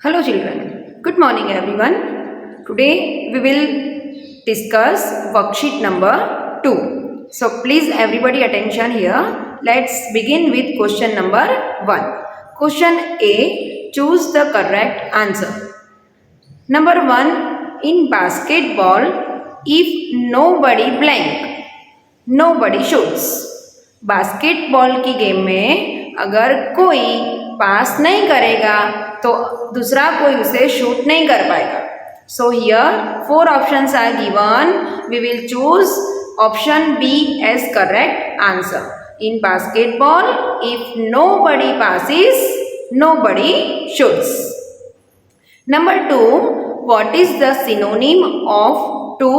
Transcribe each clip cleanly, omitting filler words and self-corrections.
Hello children, good morning everyone. Today we will discuss worksheet number 2. So please everybody attention here. Let's begin with question number 1. Question A, choose the correct answer. Number 1, in basketball, if nobody blank, nobody shoots. Basketball की game में अगर कोई पास नहीं करेगा तो दूसरा कोई उसे शूट नहीं कर पाएगा. So here 4 options are given. We will choose option B as correct answer. In basketball if nobody passes, nobody shoots. Number 2, what is the synonym of to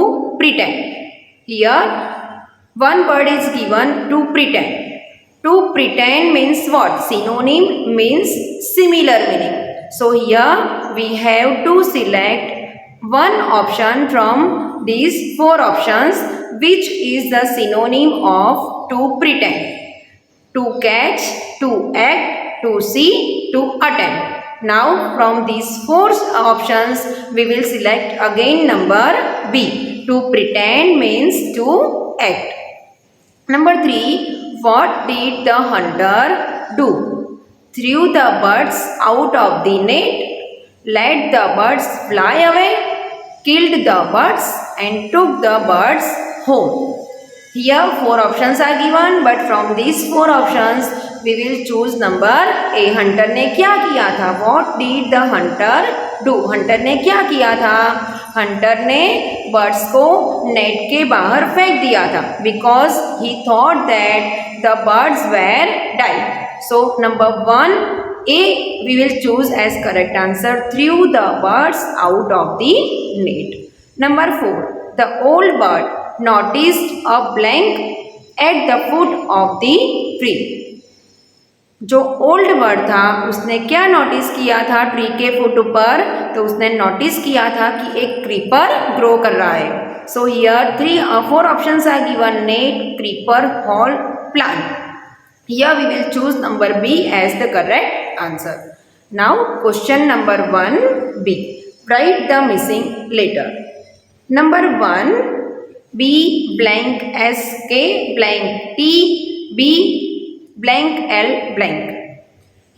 pretend? Here one word is given, to pretend. To pretend means what? Synonym means similar meaning. So here we have to select one option from these 4 options which is the synonym of to pretend. To catch, to act, to see, to attend. Now from these 4 options we will select again number B. To pretend means to act. Number 3, what did the hunter do? Threw the birds out of the net, let the birds fly away, killed the birds and took the birds home. Here 4 options are given, but from these 4 options we will choose number A. Hunter ने क्या किया था? What did the hunter do? Hunter ने क्या किया था? Hunter ने birds को नेट के बाहर फेंक दिया था because he thought that the birds were died. So number 1 A we will choose as correct answer. Through the birds out of the net. Number 4, the old bird noticed a blank at the foot of the tree. जो old bird था उसने क्या notice किया था tree के foot ऊपर? तो उसने नोटिस किया था कि एक क्रीपर ग्रो कर रहा है. So here 4 options are given, net, creeper, hall, plant. Here we will choose number B as the correct answer. Now question number 1 B. Write the missing letter. Number 1, B blank S K blank T B blank L blank.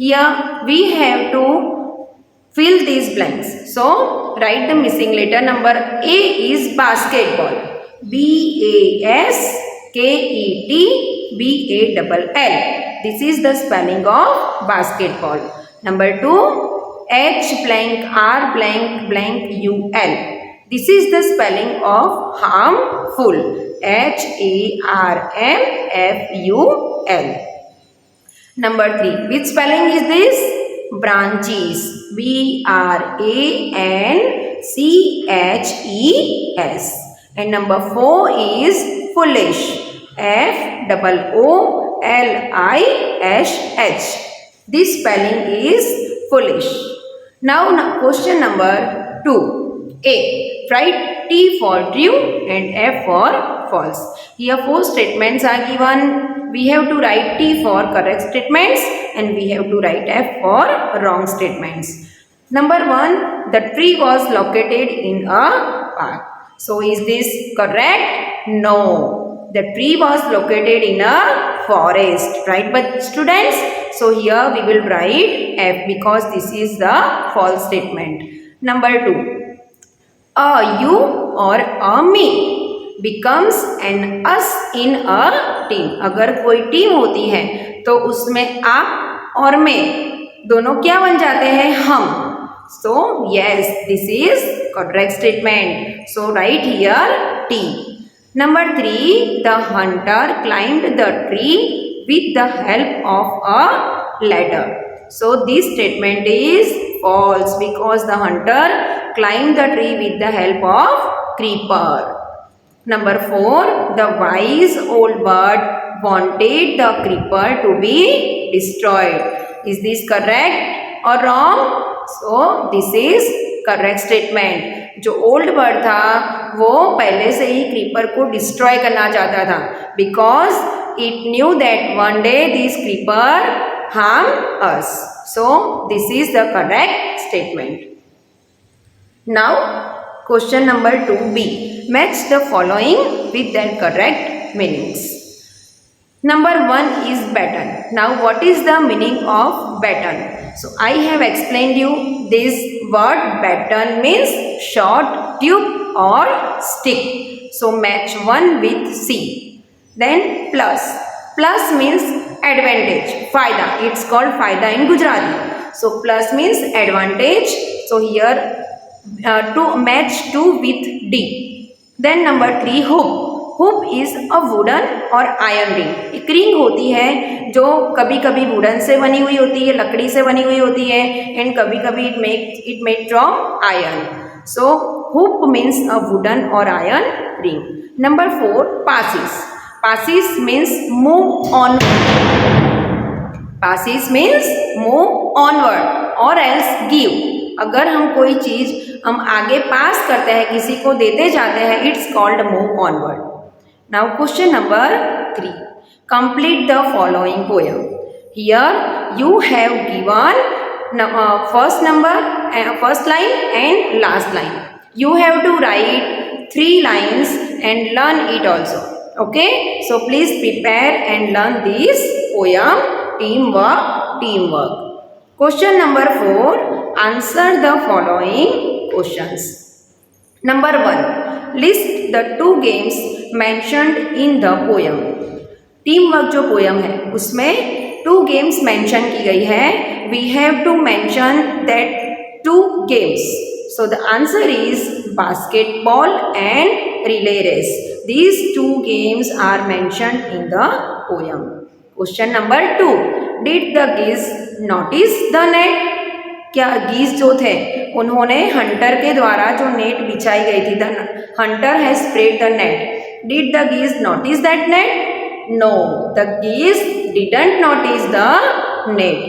Here we have to fill these blanks. So write the missing letter. Number A is basketball. BASKETBALL. This is the spelling of basketball. Number 2, H blank R blank blank UL. This is the spelling of harmful. HARMFUL. Number 3, which spelling is this? Branches. BRANCHES. And number 4 is foolish. FOOLISH. This spelling is foolish. Now question number 2. A. Write T for true and F for false. Here 4 statements are given. We have to write T for correct statements and we have to write F for wrong statements. Number 1, the tree was located in a park. So is this correct? No. The tree was located in a forest. Right, but students? So here we will write F because this is the false statement. Number 2, a you or a me becomes an us in a team. अगर कोई team होती है तो उसमें आप और मैं दोनों क्या बन जाते हैं? हम. So yes, this is correct statement. So write here T. Number 3, the hunter climbed the tree with the help of a ladder. So this statement is false because the hunter climbed the tree with the help of creeper. Number 4, the wise old bird wanted the creeper to be destroyed. Is this correct or wrong? So this is correct statement. जो old bird था वो पहले से ही creeper को destroy करना चाहता था because it knew that one day this creeper harm us. So this is the correct statement. Now question number 2b. Match the following with their correct meanings. Number 1 is baton. Now what is the meaning of baton? So I have explained you this word. Baton means short tube or stick. So match 1 with C. Then plus. Plus means advantage. Fayda. It's called fayda in Gujarati. So plus means advantage. So here to match 2 with D. Then number 3 hoop. Hoop is a wooden और iron ring. एक ring होती है जो कभी कभी wooden से बनी हुई होती है, लकड़ी से बनी हुई होती है, एंड कभी कभी it made from iron. So hoop means a wooden और iron ring. Number 4 passes. Passes means move on. Passes means move onward और एल्स गिव. अगर हम कोई चीज हम आगे पास करते हैं, किसी को देते जाते हैं, it's called move onward. Now question number 3. Complete the following poem. Here you have given first line and last line. You have to write 3 lines and learn it also. Okay? So please prepare and learn this poem. Teamwork. Question number 4. Answer the following questions. Number 1. List the 2 games mentioned in the poem. Team work जो poem है उसमें 2 games mention की गई है. We have to mention that 2 games. So the answer is basketball and relay race. These 2 games are mentioned in the poem. Question number 2. Did the geese notice the net? क्या गीस जो थे उन्होंने Hunter के द्वारा जो नेट बिछाई गई थी, the Hunter has spread the net. Did the गीस notice that net? No, the गीस didn't notice the net.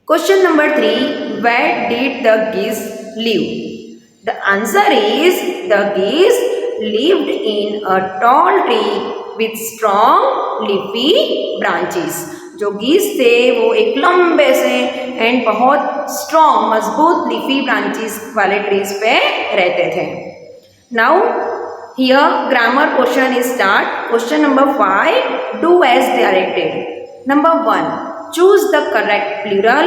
Question number 3. Where did the गीस live? The answer is the गीस lived in a tall tree with strong leafy branches. जो गीस थे वो एक लंबे से एंड बहुत स्ट्रॉन्ग मजबूत लीफी ब्रांचेस वाले ट्रीज पे रहते थे. Now here grammar question is start. Question number 5. Do as directed. Number 1. Choose the correct plural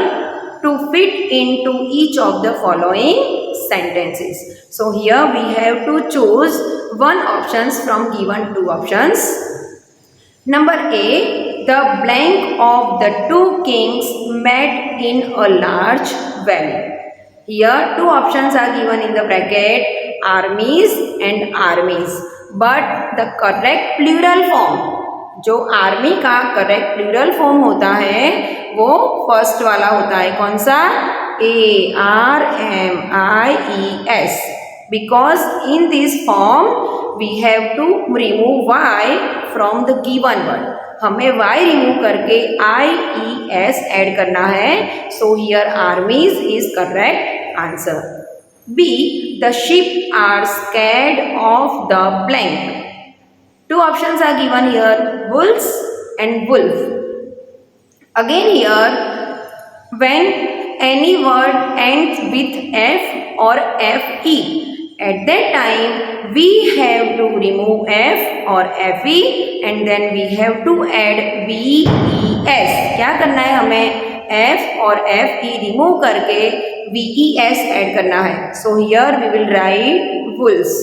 to fit into each of the following sentences. So here we have to choose one options from given 2 options. Number A. The blank of the 2 kings met in a large valley. Here 2 options are given in the bracket, armies and armies. But the correct plural form, जो army का correct plural form होता है वो first वाला होता है. कौन सा? ARMIES. Because in this form we have to remove Y from the given one. हमें Y रिमूव करके IES ऐड करना है. So here आर्मीज is correct answer. B. The sheep are scared of the blank. 2 options are given here, wolves and wolf. Again here, when any word ends with F or FE, at that time we have to remove F or FE and then we have to add VES. क्या करना है हमें? F और FE remove करके VES add करना है. So here we will write wolves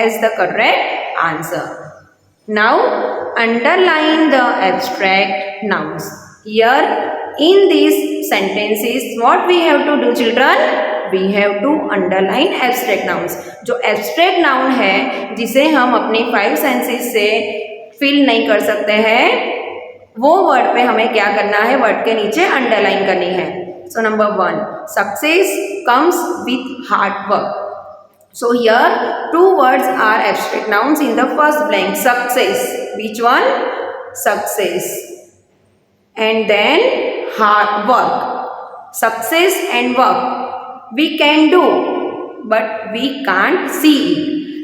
as the correct answer. Now underline the abstract nouns. Here in these sentences what we have to do children? We have to underline abstract nouns. जो abstract noun है जिसे हम अपने 5 senses से fill नहीं कर सकते हैं, वो वर्ड पे हमें क्या करना है? वर्ड के नीचे अंडरलाइन करनी है. सो number 1. Success comes with hard work. So here 2 words are abstract nouns in the first blank. Success. Which one? Success. And then hard work. Success and work we can do but we can't see it.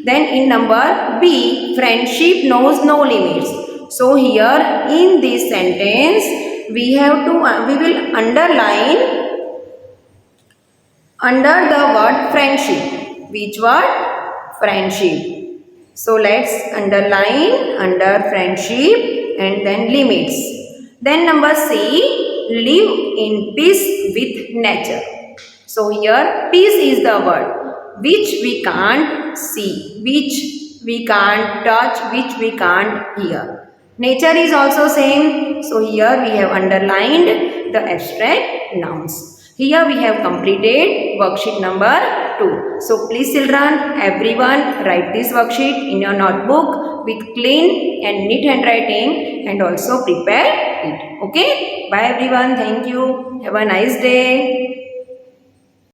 Then in number B, friendship knows no limits. So here in this sentence we will underline under the word friendship. Which word? Friendship. So let's underline under friendship and then limits. Then number C, live in peace with nature. So here peace is the word which we can't see, which we can't touch, which we can't hear. Nature is also same. So here we have underlined the abstract nouns. Here we have completed worksheet number 2. So please children, everyone write this worksheet in your notebook with clean and neat handwriting and also prepare it. Okay. Bye everyone. Thank you. Have a nice day.